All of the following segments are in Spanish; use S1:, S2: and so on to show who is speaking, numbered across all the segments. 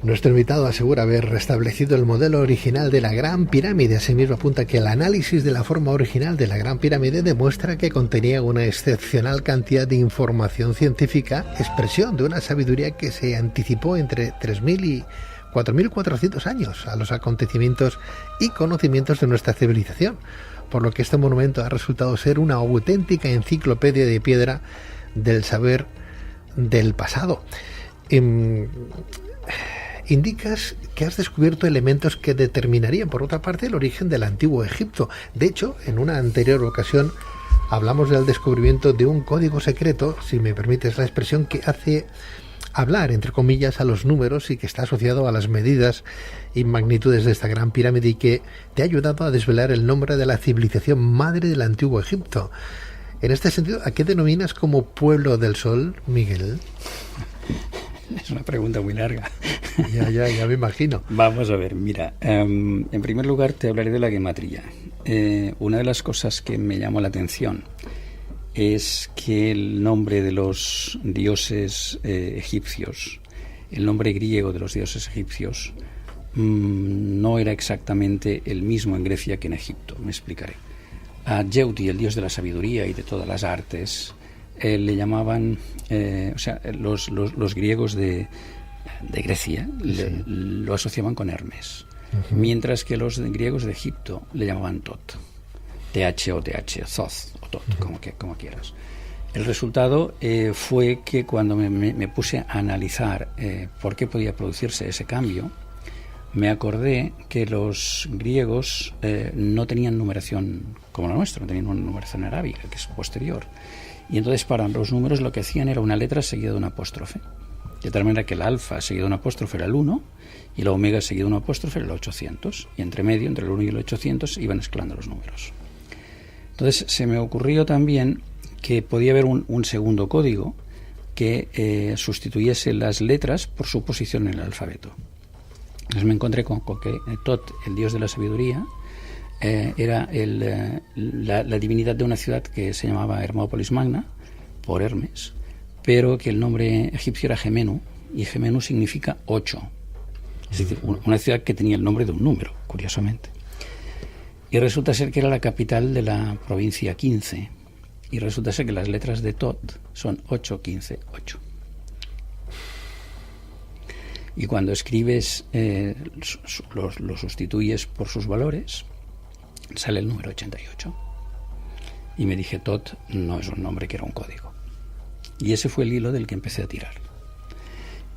S1: Nuestro invitado asegura haber restablecido el modelo original de la Gran Pirámide. Asimismo apunta que el análisis de la forma original de la Gran Pirámide demuestra que contenía una excepcional cantidad de información científica, expresión de una sabiduría que se anticipó entre 3.000 y 4.400 años a los acontecimientos y conocimientos de nuestra civilización, por lo que este monumento ha resultado ser una auténtica enciclopedia de piedra del saber del pasado. Indicas que has descubierto elementos que determinarían, por otra parte, el origen del antiguo Egipto. De hecho, en una anterior ocasión hablamos del descubrimiento de un código secreto, si me permites la expresión, que hace hablar, entre comillas, a los números y que está asociado a las medidas y magnitudes de esta gran pirámide y que te ha ayudado a desvelar el nombre de la civilización madre del antiguo Egipto. En este sentido, ¿a qué denominas como pueblo del sol, Miguel?
S2: Es una pregunta muy larga.
S1: Ya me imagino.
S2: Vamos a ver, mira, en primer lugar te hablaré de la gematría. Una de las cosas que me llamó la atención es que el nombre de los dioses egipcios, el nombre griego de los dioses egipcios, no era exactamente el mismo en Grecia que en Egipto. Me explicaré. A Jeuti, el dios de la sabiduría y de todas las artes, le llamaban, los griegos de Grecia lo asociaban con Hermes, mientras que los griegos de Egipto le llamaban Tot, TH, Thoth o Tot, como quieras. El resultado fue que cuando me puse a analizar por qué podía producirse ese cambio, me acordé que los griegos no tenían numeración como la nuestra, no tenían una numeración arábiga, que es posterior. Y entonces para los números lo que hacían era una letra seguida de una apóstrofe. De tal manera que el alfa seguido de una apóstrofe era el 1 y la omega seguido de una apóstrofe era el 800. Y entre medio, entre el 1 y el 800, iban escalando los números. Entonces se me ocurrió también que podía haber un segundo código que sustituyese las letras por su posición en el alfabeto. Entonces me encontré con que Tot, el dios de la sabiduría, era la divinidad de una ciudad que se llamaba Hermópolis Magna, por Hermes, pero que el nombre egipcio era Gemenu, y Gemenu significa 8. Es decir, una ciudad que tenía el nombre de un número, curiosamente. Y resulta ser que era la capital de la provincia 15, y resulta ser que las letras de Tot son 8, 15, 8. Y cuando escribes, lo sustituyes por sus valores, sale el número 88. Y me dije, Tot no es un nombre, que era un código. Y ese fue el hilo del que empecé a tirar.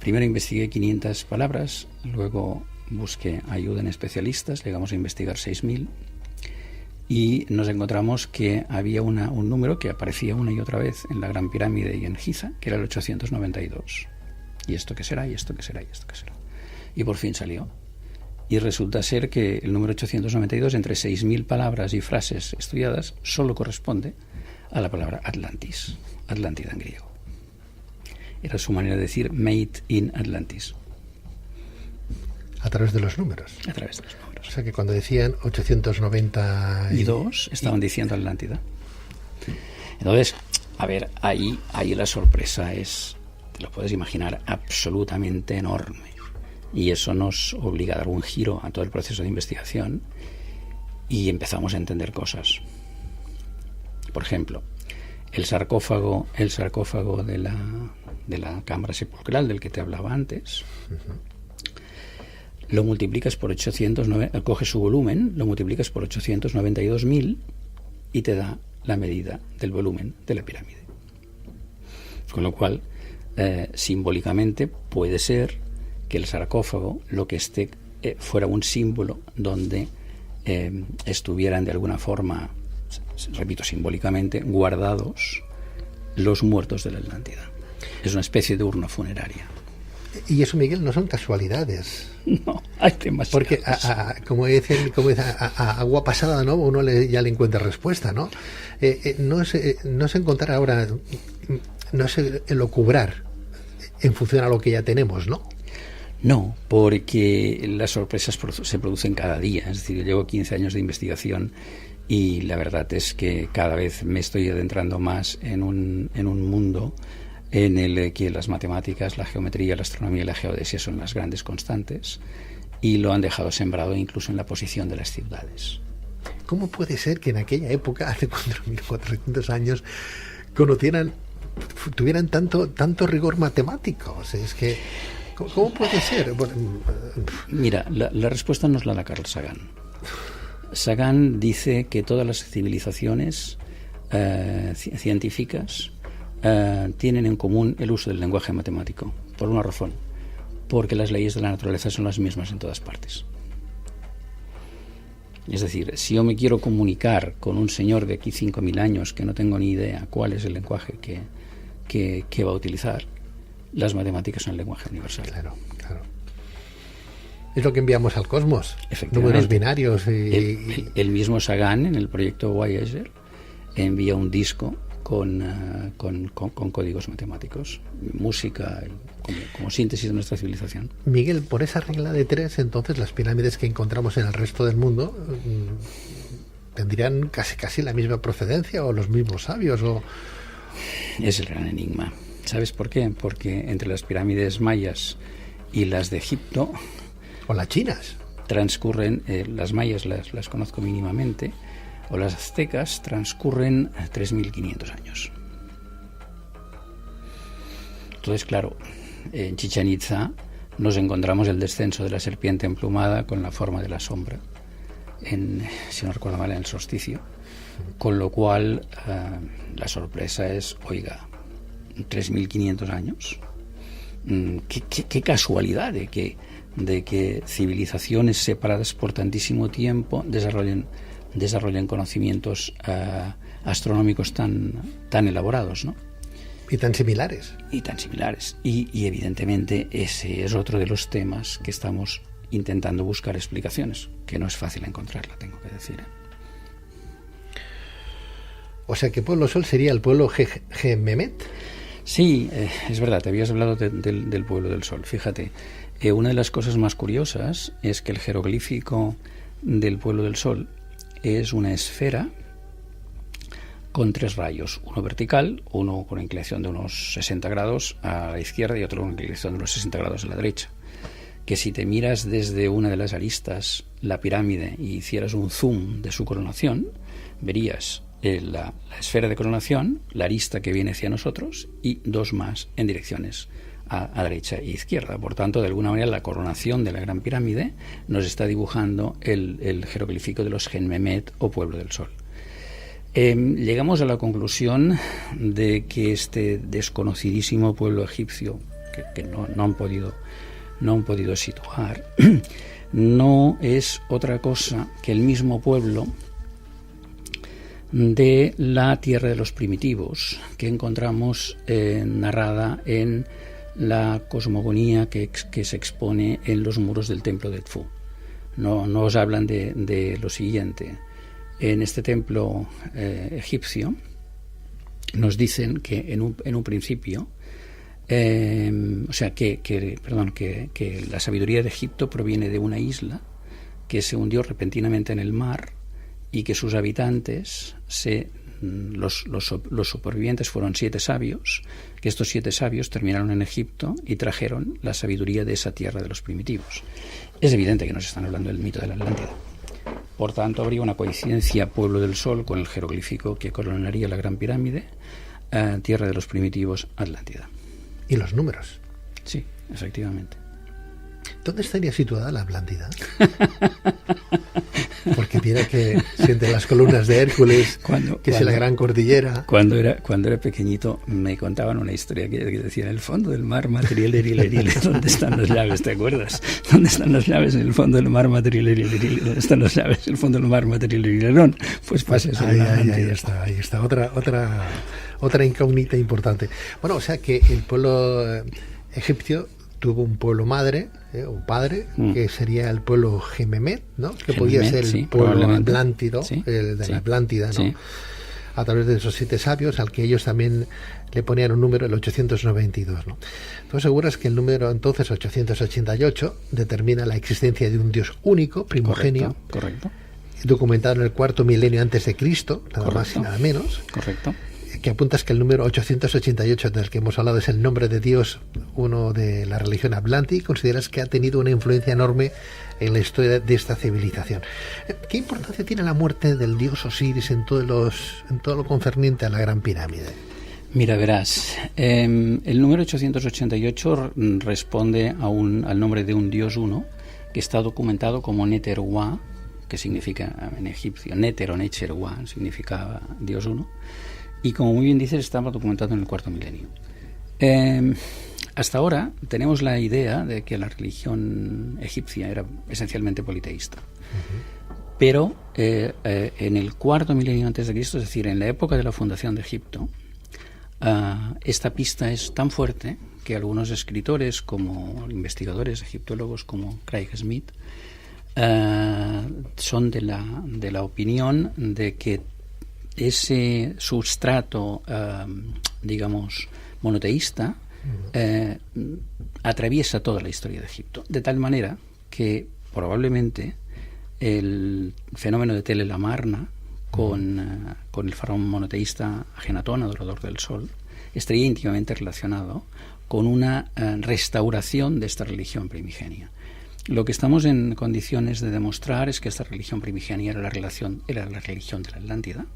S2: Primero investigué 500 palabras, luego busqué ayuda en especialistas, llegamos a investigar 6.000 y nos encontramos que había un número que aparecía una y otra vez en la Gran Pirámide y en Giza, que era el 892. ¿Y esto qué será? ¿Y esto qué será? ¿Y esto qué será? Y por fin salió. Y resulta ser que el número 892, entre 6.000 palabras y frases estudiadas, solo corresponde a la palabra Atlantis, Atlántida en griego. Era su manera de decir Made in Atlantis.
S1: A través de los números.
S2: A través de los números.
S1: O sea que cuando decían 892,
S2: estaban diciendo Atlántida. Entonces, a ver, ahí la sorpresa es, te lo puedes imaginar, absolutamente enorme. Y eso nos obliga a dar un giro a todo el proceso de investigación y empezamos a entender cosas. Por ejemplo, el sarcófago de la cámara sepulcral del que te hablaba antes, lo multiplicas por 809, coges su volumen, lo multiplicas por 892.000 y te da la medida del volumen de la pirámide. Con lo cual, simbólicamente puede ser que el sarcófago lo que esté fuera un símbolo donde estuvieran de alguna forma, repito, simbólicamente guardados los muertos de la Atlántida. Es una especie de urna funeraria.
S1: Y eso, Miguel, no son casualidades.
S2: No, hay demasiadas.
S1: Porque, como dicen, a agua pasada, ¿no? Uno ya le encuentra respuesta, ¿no? No es encontrar ahora, no es elocubrar en función a lo que ya tenemos, ¿no?
S2: No, porque las sorpresas se producen cada día. Es decir, yo llevo 15 años de investigación y la verdad es que cada vez me estoy adentrando más en un mundo en el que las matemáticas, la geometría, la astronomía y la geodesia son las grandes constantes, y lo han dejado sembrado incluso en la posición de las ciudades.
S1: ¿Cómo puede ser que en aquella época, hace 4.400 años, tuvieran tanto rigor matemático? O sea, es que, ¿cómo puede ser?
S2: Mira, la respuesta nos la da Carl Sagan. Sagan dice que todas las civilizaciones científicas tienen en común el uso del lenguaje matemático, por una razón, porque las leyes de la naturaleza son las mismas en todas partes. Es decir, si yo me quiero comunicar con un señor de aquí 5.000 años que no tengo ni idea cuál es el lenguaje que va a utilizar, las matemáticas son el lenguaje universal.
S1: Claro. Es lo que enviamos al cosmos, números binarios.
S2: El mismo Sagan, en el proyecto Voyager, envía un disco con códigos matemáticos, música, como síntesis de nuestra civilización.
S1: Miguel, por esa regla de 3, entonces las pirámides que encontramos en el resto del mundo tendrían casi la misma procedencia, o los mismos sabios, o...
S2: Es el gran enigma. ¿Sabes por qué? Porque entre las pirámides mayas y las de Egipto...
S1: O las chinas.
S2: Transcurren, las mayas las conozco mínimamente, o las aztecas, transcurren 3.500 años. Entonces, claro, en Chichén Itzá nos encontramos el descenso de la serpiente emplumada con la forma de la sombra, si no recuerdo mal, en el solsticio, con lo cual la sorpresa es, oiga, 3.500 años, qué casualidad de que civilizaciones separadas por tantísimo tiempo desarrollen conocimientos astronómicos tan elaborados, ¿no?
S1: Y tan similares.
S2: Y evidentemente ese es otro de los temas que estamos intentando buscar explicaciones, que no es fácil encontrarla, tengo que decir.
S1: O sea, que Pueblo Sol sería el pueblo Gememet.
S2: Sí, es verdad, te habías hablado del Pueblo del Sol. Fíjate, una de las cosas más curiosas es que el jeroglífico del Pueblo del Sol es una esfera con 3 rayos, uno vertical, uno con inclinación de unos 60 grados a la izquierda y otro con inclinación de unos 60 grados a la derecha. Que si te miras desde una de las aristas la pirámide y hicieras un zoom de su coronación, verías la esfera de coronación, la arista que viene hacia nosotros y 2 más en direcciones a derecha e izquierda. Por tanto, de alguna manera, la coronación de la Gran Pirámide nos está dibujando el jeroglífico de los Genmemet o Pueblo del Sol. Llegamos a la conclusión de que este desconocidísimo pueblo egipcio, que no han podido situar, no es otra cosa que el mismo pueblo de la tierra de los primitivos que encontramos narrada en la cosmogonía que se expone en los muros del templo de Edfu. No os hablan de lo siguiente. En este templo egipcio nos dicen que en un principio, que la sabiduría de Egipto proviene de una isla que se hundió repentinamente en el mar y que sus habitantes, los supervivientes fueron 7 sabios, que estos 7 sabios terminaron en Egipto y trajeron la sabiduría de esa tierra de los primitivos. Es evidente que nos están hablando del mito de la Atlántida. Por tanto, habría una coincidencia Pueblo del Sol con el jeroglífico que coronaría la Gran Pirámide, tierra de los primitivos, Atlántida.
S1: ¿Y los números?
S2: Sí, efectivamente.
S1: ¿Dónde estaría situada la Atlántida? Porque mira que siente las columnas de Hércules, es la gran cordillera.
S2: Cuando era pequeñito me contaban una historia que decía: en el fondo del mar, material, ¿dónde están las llaves? ¿Te acuerdas? ¿Dónde están las llaves? En el fondo del mar, material, ¿dónde están las llaves? En el fondo del mar, material, pues pasa eso.
S1: Ahí está, otra incógnita importante. Bueno, o sea que el pueblo egipcio tuvo un pueblo madre, o padre, que sería el pueblo Gememet, ¿no? Que podía ser el pueblo atlántido, el de la Atlántida, ¿no? Sí. A través de esos 7 sabios, al que ellos también le ponían un número, el 892, ¿no? Tú aseguras que el número entonces 888 determina la existencia de un Dios único, primogenio,
S2: correcto.
S1: Documentado en el 4.º milenio antes de Cristo, nada más y nada menos.
S2: Correcto.
S1: que apuntas que el número 888 del que hemos hablado es el nombre de Dios, uno de la religión Atlanti, y consideras que ha tenido una influencia enorme en la historia de esta civilización. ¿Qué importancia tiene la muerte del dios Osiris en todo lo concerniente a la Gran Pirámide?
S2: Mira, verás, el número 888 responde al nombre de un dios uno que está documentado como Neter-Wa, que significa en egipcio, Neter o Necher-Wa, significa Dios uno, y como muy bien dices, estaba documentado en el cuarto milenio. Hasta ahora tenemos la idea de que la religión egipcia era esencialmente politeísta. Pero en el cuarto milenio antes de Cristo, es decir, en la época de la fundación de Egipto, esta pista es tan fuerte que algunos escritores, como investigadores egiptólogos como Craig Smith, son de la opinión de que ese sustrato, digamos, monoteísta, atraviesa toda la historia de Egipto, de tal manera que probablemente el fenómeno de Tel el Amarna con el faraón monoteísta Ajenatón, adorador del sol, estaría íntimamente relacionado con una restauración de esta religión primigenia. Lo que estamos en condiciones de demostrar es que esta religión primigenia era la religión de la Atlántida,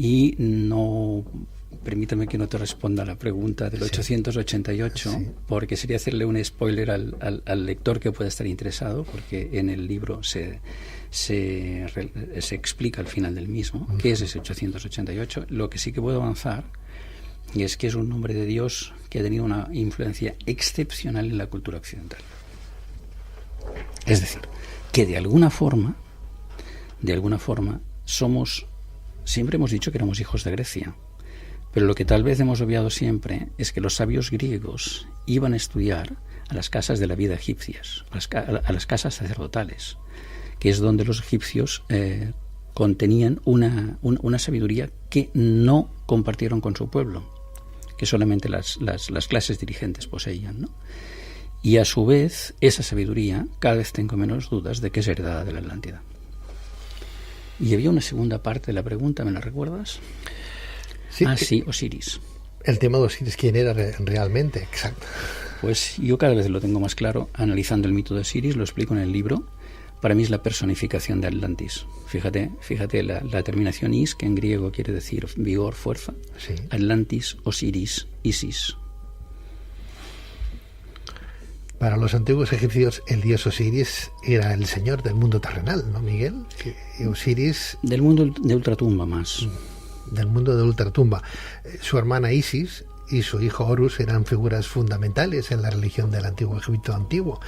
S2: y no, permítame que no te responda a la pregunta del 888, porque sería hacerle un spoiler al lector que pueda estar interesado, porque en el libro se explica al final del mismo qué es ese 888. Lo que sí que puedo avanzar y es que es un nombre de Dios que ha tenido una influencia excepcional en la cultura occidental. Es decir, que de alguna forma siempre hemos dicho que éramos hijos de Grecia, pero lo que tal vez hemos obviado siempre es que los sabios griegos iban a estudiar a las casas de la vida egipcias, a las casas sacerdotales, que es donde los egipcios contenían una sabiduría que no compartieron con su pueblo, que solamente las clases dirigentes poseían, ¿no? Y a su vez, esa sabiduría, cada vez tengo menos dudas de que es heredada de la Atlántida. Y había una segunda parte de la pregunta, ¿me la recuerdas? Sí, Osiris.
S1: El tema de Osiris, ¿quién era realmente? Exacto.
S2: Pues yo cada vez lo tengo más claro analizando el mito de Osiris, lo explico en el libro. Para mí es la personificación de Atlantis. Fíjate la terminación is, que en griego quiere decir vigor, fuerza.
S1: Sí.
S2: Atlantis, Osiris, Isis.
S1: Para los antiguos egipcios, el dios Osiris era el señor del mundo terrenal, ¿no, Miguel? Y Osiris...
S2: Del mundo de ultratumba más.
S1: Del mundo de ultratumba. Su hermana Isis y su hijo Horus eran figuras fundamentales en la religión del antiguo Egipto antiguo.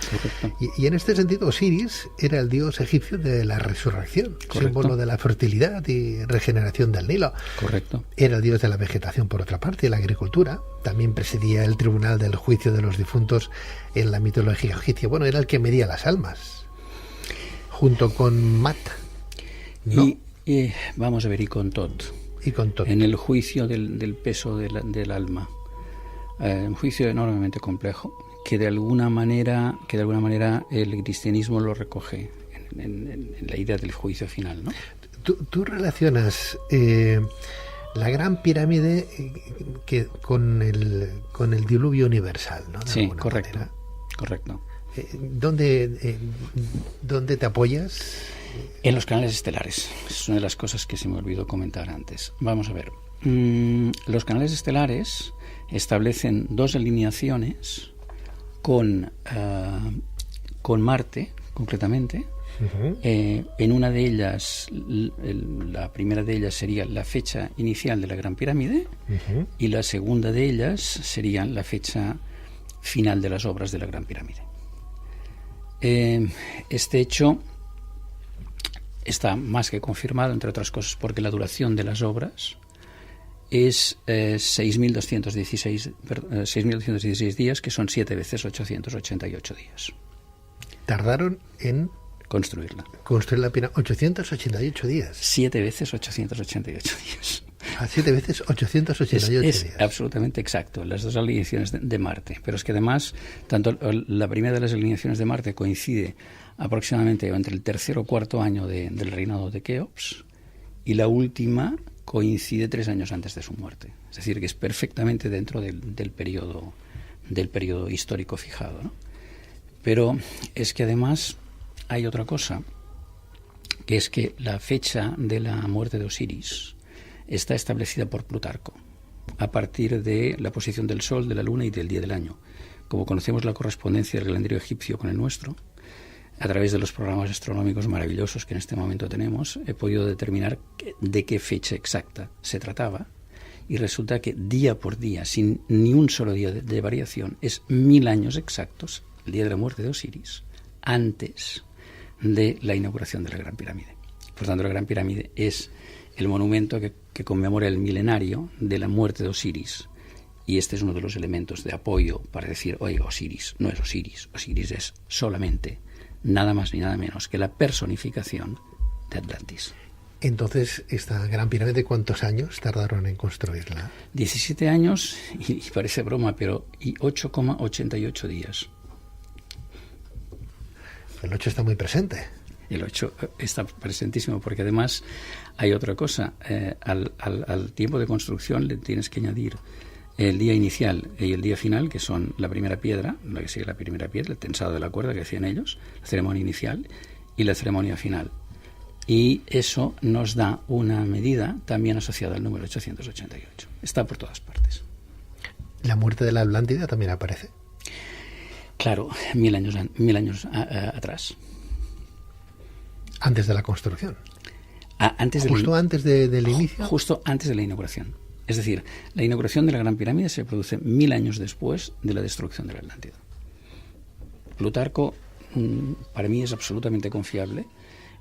S1: Y en este sentido, Osiris era el dios egipcio de la resurrección, símbolo de la fertilidad y regeneración del Nilo.
S2: Correcto.
S1: Era el dios de la vegetación, por otra parte, y la agricultura. También presidía el tribunal del juicio de los difuntos en la mitología egipcia. Bueno, era el que medía las almas, junto con Mat, ¿no?
S2: Y vamos a ver, y con Tot. En el juicio del peso del alma. Un juicio enormemente complejo que de alguna manera el cristianismo lo recoge en la idea del juicio final, ¿no?
S1: Tú relacionas la Gran Pirámide con el diluvio universal, ¿no?
S2: Sí, correcto.
S1: ¿Dónde te apoyas?
S2: En los canales estelares. Es una de las cosas que se me olvidó comentar antes. Vamos a ver. Los canales estelares establecen dos alineaciones con Marte, concretamente.
S1: Uh-huh.
S2: En una de ellas, la primera de ellas sería la fecha inicial de la Gran Pirámide, uh-huh, y la segunda de ellas sería la fecha final de las obras de la Gran Pirámide. Este hecho está más que confirmado, entre otras cosas, porque la duración de las obras es 6.216 días, que son 7 veces 888 días.
S1: Tardaron en
S2: construir la
S1: pirámide 888 días.
S2: 7 veces 888 días.
S1: 7 veces 888 días.
S2: Es absolutamente exacto, las dos alineaciones de Marte. Pero es que además, tanto la primera de las alineaciones de Marte coincide aproximadamente entre el tercer o cuarto año del reinado de Keops, y la última coincide 3 años antes de su muerte. Es decir, que es perfectamente dentro del periodo histórico fijado, ¿no? Pero es que además hay otra cosa, que es que la fecha de la muerte de Osiris está establecida por Plutarco a partir de la posición del Sol, de la Luna y del día del año. Como conocemos la correspondencia del calendario egipcio con el nuestro, a través de los programas astronómicos maravillosos que en este momento tenemos, he podido determinar de qué fecha exacta se trataba, y resulta que día por día, sin ni un solo día de variación, es 1000 años exactos, el día de la muerte de Osiris, antes de la inauguración de la Gran Pirámide. Por tanto, la Gran Pirámide es el monumento que conmemora el milenario de la muerte de Osiris. Y este es uno de los elementos de apoyo para decir, oiga, Osiris no es Osiris. Osiris es solamente, nada más ni nada menos que la personificación de Atlantis.
S1: Entonces, esta Gran Pirámide, ¿cuántos años tardaron en construirla?
S2: 17 años, y parece broma, pero 8,88 días.
S1: El 8 está muy presente.
S2: El 8 está presentísimo, porque además hay otra cosa. Al tiempo de construcción le tienes que añadir el día inicial y el día final, que son la primera piedra, la que sigue la primera piedra, el tensado de la cuerda que hacían ellos, la ceremonia inicial y la ceremonia final. Y eso nos da una medida también asociada al número 888. Está por todas partes.
S1: ¿La muerte de la Atlántida también aparece?
S2: Claro, 1000 años atrás.
S1: Antes de la construcción.
S2: Antes
S1: del inicio.
S2: Justo antes de la inauguración. Es decir, la inauguración de la Gran Pirámide se produce 1000 años después de la destrucción de la Atlántida. Plutarco, para mí, es absolutamente confiable.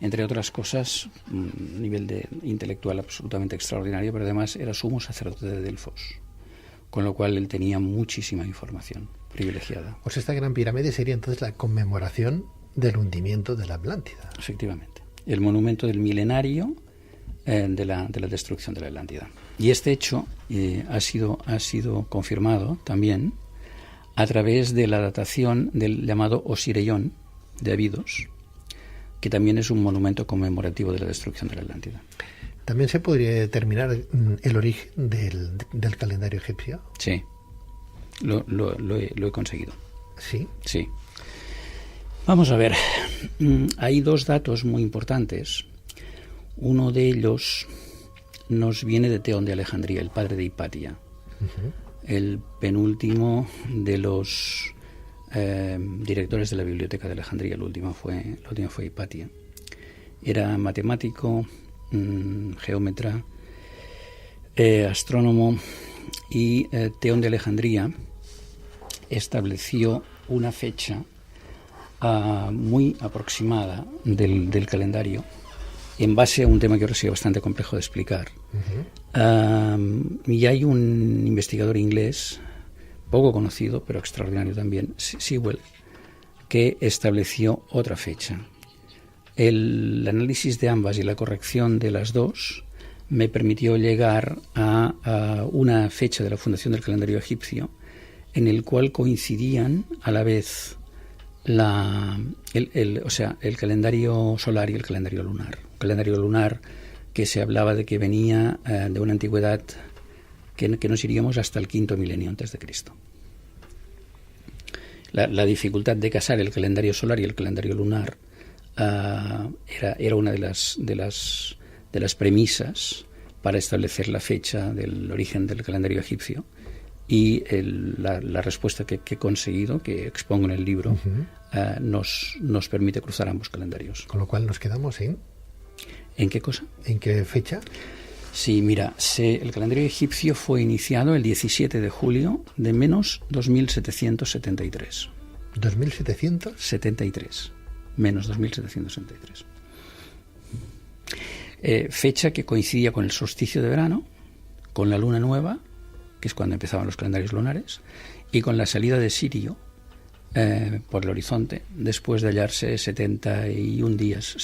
S2: Entre otras cosas, un nivel intelectual absolutamente extraordinario, pero además era sumo sacerdote de Delfos, con lo cual él tenía muchísima información privilegiada.
S1: Pues esta Gran Pirámide sería entonces la conmemoración del hundimiento de la Atlántida.
S2: Efectivamente. El monumento del milenario de la destrucción de la Atlántida. Y este hecho ha sido confirmado también a través de la datación del llamado Osireion de Abidos, que también es un monumento conmemorativo de la destrucción de la Atlántida.
S1: ¿También se podría determinar el origen del calendario egipcio?
S2: Sí, lo he conseguido.
S1: ¿Sí?
S2: Sí. Vamos a ver, hay dos datos muy importantes. Uno de ellos nos viene de Teón de Alejandría, el padre de Hipatia, el penúltimo de los directores de la Biblioteca de Alejandría. La última fue Hipatia. Era matemático, geómetra, astrónomo, y Teón de Alejandría estableció una fecha muy aproximada del calendario, en base a un tema que ahora sería bastante complejo de explicar. Y hay un investigador inglés, poco conocido, pero extraordinario también, Sewell, que estableció otra fecha. El análisis de ambas y la corrección de las dos me permitió llegar a una fecha de la fundación del calendario egipcio, en el cual coincidían a la vez el calendario solar y el calendario lunar. Un calendario lunar que se hablaba de que venía de una antigüedad que nos iríamos hasta el quinto milenio antes de Cristo. La dificultad de casar el calendario solar y el calendario lunar era una de las premisas para establecer la fecha del origen del calendario egipcio. Y la respuesta que he conseguido, que expongo en el libro, nos permite cruzar ambos calendarios.
S1: Con lo cual nos quedamos en...
S2: ¿En qué cosa?
S1: ¿En qué fecha?
S2: Sí, mira, el calendario egipcio fue iniciado el 17 de julio de menos 2773.
S1: ¿2700?
S2: 73. Menos 2773. Fecha que coincidía con el solsticio de verano, con la luna nueva, que es cuando empezaban los calendarios lunares, y con la salida de Sirio por el horizonte, después de hallarse 71 días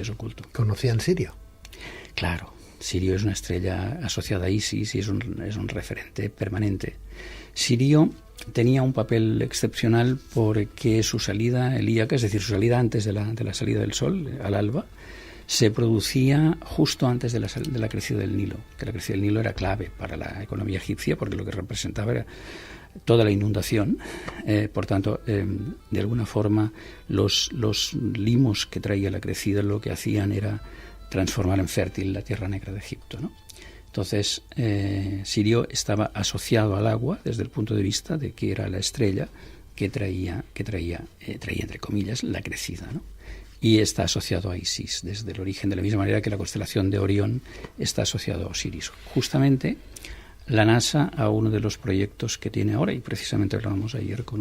S2: oculto.
S1: ¿Conocían Sirio?
S2: Claro, Sirio es una estrella asociada a Isis y es un referente permanente. Sirio tenía un papel excepcional porque su salida helíaca, es decir, su salida antes de la salida del sol, al alba, se producía justo antes de la crecida del Nilo, que la crecida del Nilo era clave para la economía egipcia porque lo que representaba era toda la inundación. Por tanto, de alguna forma, los limos que traía la crecida lo que hacían era transformar en fértil la tierra negra de Egipto, ¿no? Entonces, Sirio estaba asociado al agua desde el punto de vista de que era la estrella que traía entre comillas, la crecida, ¿no? Y está asociado a Isis desde el origen, de la misma manera que la constelación de Orión está asociado a Osiris. Justamente, la NASA, a uno de los proyectos que tiene ahora, y precisamente hablábamos ayer con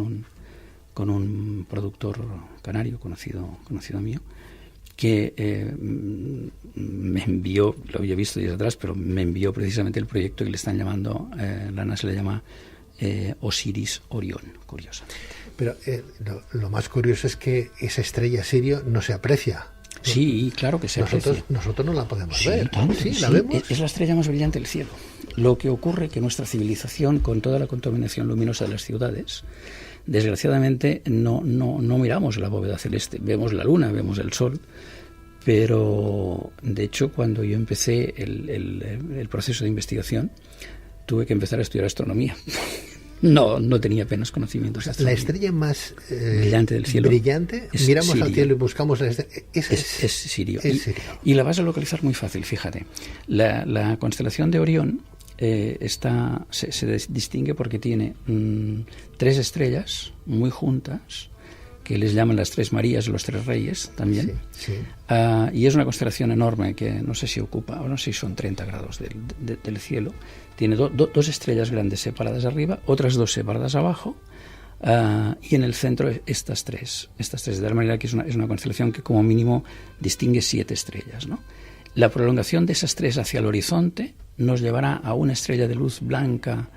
S2: un productor canario conocido mío, que me envió, lo había visto días atrás, pero me envió precisamente el proyecto que le están llamando, la NASA le llama Osiris Orión, curiosamente.
S1: Pero lo más curioso es que esa estrella Sirio no se aprecia.
S2: Sí, claro que se aprecia.
S1: Nosotros no la podemos ver.
S2: Sí, ¿la vemos? Es la estrella más brillante del cielo. Lo que ocurre que nuestra civilización, con toda la contaminación luminosa de las ciudades, desgraciadamente no miramos la bóveda celeste. Vemos la luna, vemos el sol, pero de hecho cuando yo empecé el proceso de investigación tuve que empezar a estudiar astronomía. No tenía apenas conocimientos de astronomía.
S1: La estrella más
S2: brillante del cielo.
S1: Miramos Sirio. Al cielo y buscamos la estrella.
S2: Es Sirio.
S1: Sirio.
S2: Y la vas a localizar muy fácil, fíjate. La constelación de Orión se distingue porque tiene 3 estrellas muy juntas, que les llaman las 3 Marías, los 3 Reyes también.
S1: Sí.
S2: Y es una constelación enorme que no sé si ocupa, o no sé si son 30 grados del cielo. Tiene 2 estrellas grandes separadas arriba, otras 2 separadas abajo, y en el centro estas tres, de tal manera que es una constelación que como mínimo distingue 7 estrellas, ¿no? La prolongación de esas 3 hacia el horizonte nos llevará a una estrella de luz blanca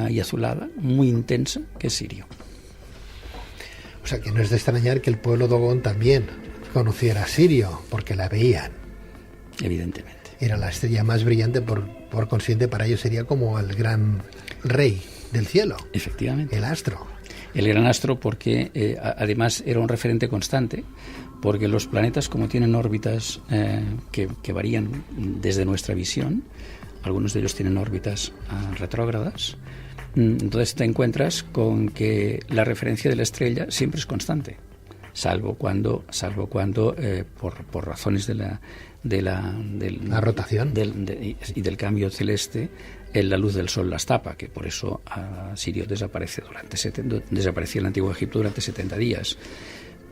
S2: y azulada, muy intensa, que es Sirio.
S1: O sea, que no es de extrañar que el pueblo Dogon también conociera a Sirio, porque la veían.
S2: Evidentemente.
S1: Era la estrella más brillante, por consiguiente para ellos sería como el gran rey del cielo.
S2: Efectivamente.
S1: El astro.
S2: El gran astro porque además era un referente constante, porque los planetas, como tienen órbitas que varían desde nuestra visión, algunos de ellos tienen órbitas retrógradas, entonces te encuentras con que la referencia de la estrella siempre es constante, salvo cuando por razones de la
S1: rotación
S2: y del cambio celeste, la luz del sol las tapa, que por eso Sirio desaparecía en el Antiguo Egipto durante 70 días.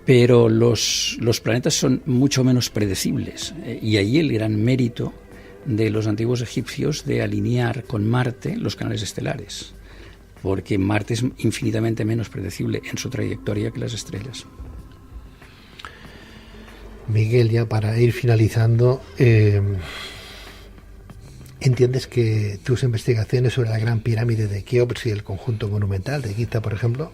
S2: Pero los planetas son mucho menos predecibles, y ahí el gran mérito de los antiguos egipcios de alinear con Marte los canales estelares, porque Marte es infinitamente menos predecible en su trayectoria que las estrellas.
S1: Miguel, ya para ir finalizando, ¿entiendes que tus investigaciones sobre la Gran Pirámide de Keops y el conjunto monumental de Giza, por ejemplo,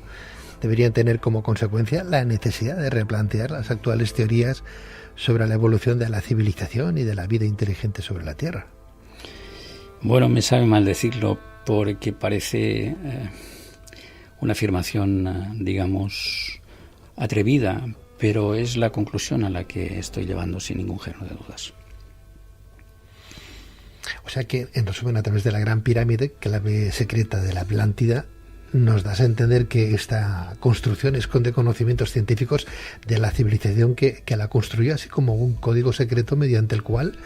S1: deberían tener como consecuencia la necesidad de replantear las actuales teorías sobre la evolución de la civilización y de la vida inteligente sobre la Tierra?
S2: Bueno, me sabe mal decirlo porque parece una afirmación, digamos, atrevida, pero es la conclusión a la que estoy llevando sin ningún género de dudas.
S1: O sea que, en resumen, a través de la Gran Pirámide, clave secreta de la Atlántida, nos das a entender que esta construcción esconde conocimientos científicos de la civilización que la construyó, así como un código secreto mediante el cual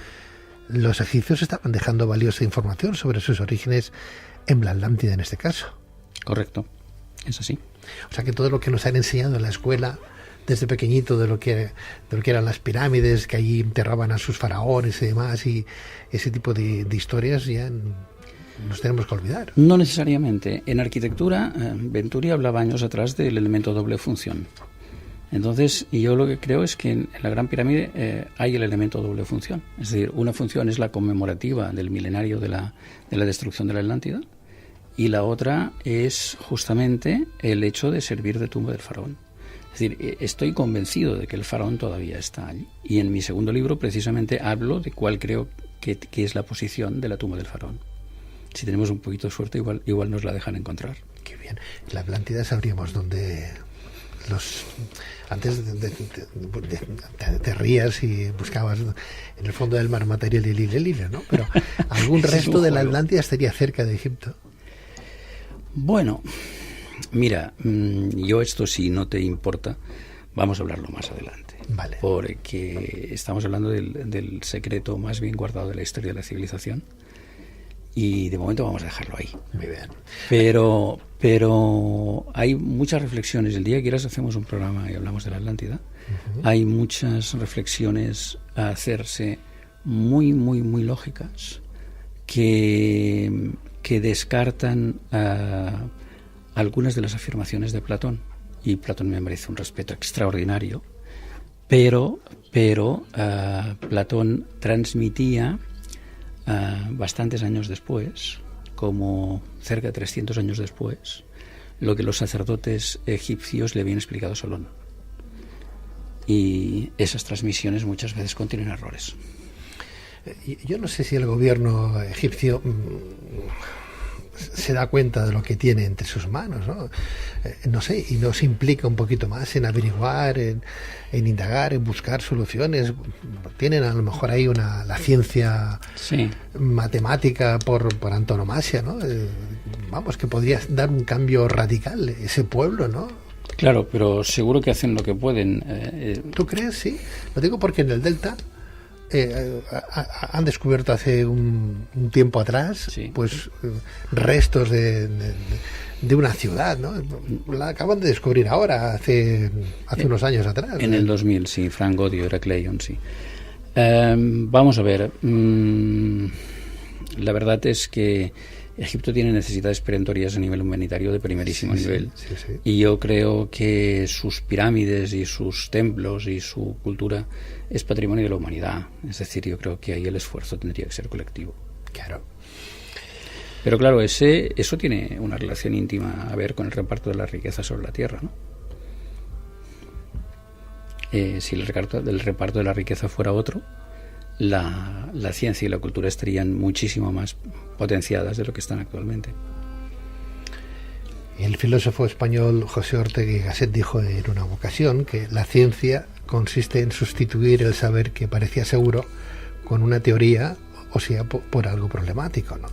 S1: los egipcios estaban dejando valiosa información sobre sus orígenes en la Atlántida, en este caso.
S2: Correcto, es así.
S1: O sea que todo lo que nos han enseñado en la escuela desde pequeñito de lo que eran las pirámides, que allí enterraban a sus faraones y demás, y ese tipo de historias ya nos tenemos que olvidar.
S2: No necesariamente. En arquitectura, Venturi hablaba años atrás del elemento doble función. Entonces, yo lo que creo es que en la Gran Pirámide hay el elemento doble función. Es decir, una función es la conmemorativa del milenario de la destrucción de la Atlántida, y la otra es justamente el hecho de servir de tumba del faraón. Es decir, estoy convencido de que el faraón todavía está allí. Y en mi segundo libro, precisamente, hablo de cuál creo que es la posición de la tumba del faraón. Si tenemos un poquito de suerte, igual nos la dejan encontrar.
S1: Qué bien. En la Atlántida sabríamos dónde antes te rías y buscabas en el fondo del mar material y lile, ¿no? Pero algún resto de la Atlántida estaría cerca de Egipto.
S2: Bueno, mira, yo esto, si no te importa, vamos a hablarlo más adelante.
S1: Vale.
S2: Porque estamos hablando del secreto más bien guardado de la historia de la civilización. Y de momento vamos a dejarlo ahí.
S1: Muy bien.
S2: Pero hay muchas reflexiones. El día que quieras hacemos un programa y hablamos de la Atlántida. Uh-huh. Hay muchas reflexiones a hacerse muy, muy, muy lógicas que descartan algunas de las afirmaciones de Platón. Y Platón me merece un respeto extraordinario. Pero Platón transmitía bastantes años después, como cerca de 300 años después, lo que los sacerdotes egipcios le habían explicado a Solón. Y esas transmisiones muchas veces contienen errores.
S1: Yo no sé si el gobierno egipcio se da cuenta de lo que tiene entre sus manos, ¿no? No sé, y nos implica un poquito más en averiguar, en indagar, en buscar soluciones. Tienen a lo mejor ahí la ciencia matemática por antonomasia, ¿no? Vamos, que podría dar un cambio radical ese pueblo, ¿no?
S2: Claro, pero seguro que hacen lo que pueden.
S1: ¿Tú crees? Sí. Lo digo porque en el Delta han descubierto hace un tiempo atrás pues restos de una ciudad, ¿no? La acaban de descubrir ahora, hace unos años atrás.
S2: En el 2000, sí, Frank Godio, Heracleion, sí. Vamos a ver. La verdad es que Egipto tiene necesidades perentorias a nivel humanitario de primerísimo nivel.
S1: Sí.
S2: Y yo creo que sus pirámides y sus templos y su cultura es patrimonio de la humanidad. Es decir, yo creo que ahí el esfuerzo tendría que ser colectivo.
S1: Claro.
S2: Pero claro, eso tiene una relación íntima a ver con el reparto de la riqueza sobre la tierra, ¿no? Si el reparto de la riqueza fuera otro, la ciencia y la cultura estarían muchísimo más potenciadas de lo que están actualmente.
S1: El filósofo español José Ortega y Gasset dijo en una ocasión que la ciencia consiste en sustituir el saber que parecía seguro con una teoría, o sea, por algo problemático, ¿no?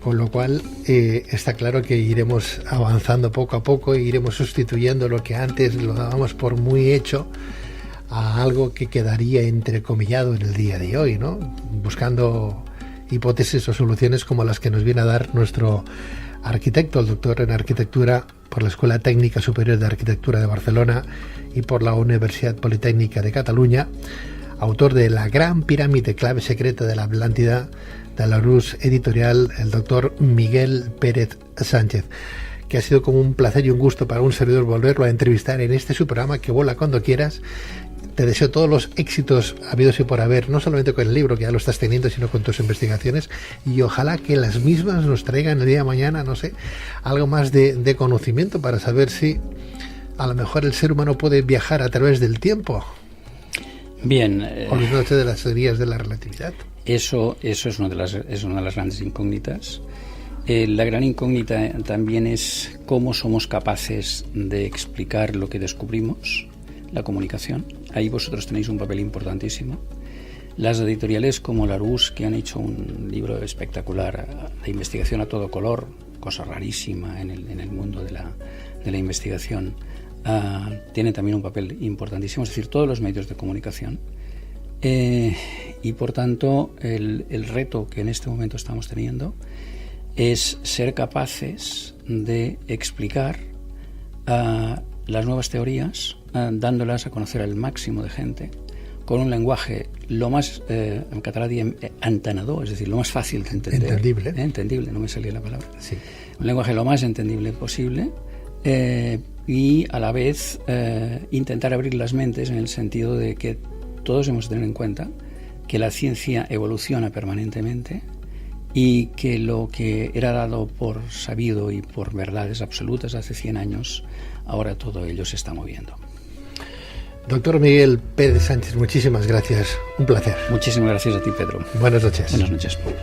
S1: Con lo cual está claro que iremos avanzando poco a poco e iremos sustituyendo lo que antes lo dábamos por muy hecho a algo que quedaría entrecomillado en el día de hoy, ¿no? Buscando hipótesis o soluciones como las que nos viene a dar nuestro arquitecto, el doctor en arquitectura por la Escuela Técnica Superior de Arquitectura de Barcelona y por la Universidad Politécnica de Cataluña, autor de La Gran Pirámide, clave secreta de la Atlántida, de Larousse Editorial, el doctor Miguel Pérez Sánchez, que ha sido como un placer y un gusto para un servidor volverlo a entrevistar en este su programa, que vuela cuando quieras. Te deseo todos los éxitos habidos y por haber, no solamente con el libro, que ya lo estás teniendo, sino con tus investigaciones, y ojalá que las mismas nos traigan el día de mañana, no sé, algo más de conocimiento para saber si a lo mejor el ser humano puede viajar a través del tiempo.
S2: Bien.
S1: Olvidándose de las teorías de la relatividad.
S2: Eso es una de las grandes incógnitas. La gran incógnita también es cómo somos capaces de explicar lo que descubrimos, la comunicación. Ahí vosotros tenéis un papel importantísimo. Las editoriales como Larousse, que han hecho un libro espectacular de investigación a todo color, cosa rarísima en el mundo de la investigación, tienen también un papel importantísimo, es decir, todos los medios de comunicación. Y por tanto, el reto que en este momento estamos teniendo es ser capaces de explicar las nuevas teorías, dándolas a conocer al máximo de gente, con un lenguaje lo más, en catalán diem, entenedor, es decir, lo más fácil de entender.
S1: Entendible.
S2: Entendible, no me salía la palabra.
S1: Sí.
S2: Un lenguaje lo más entendible posible, y a la vez intentar abrir las mentes en el sentido de que todos hemos de tener en cuenta que la ciencia evoluciona permanentemente y que lo que era dado por sabido y por verdades absolutas hace 100 años, ahora todo ello se está moviendo.
S1: Doctor Miguel Pérez Sánchez, muchísimas gracias. Un placer.
S2: Muchísimas gracias a ti, Pedro.
S1: Buenas noches.
S2: Buenas noches.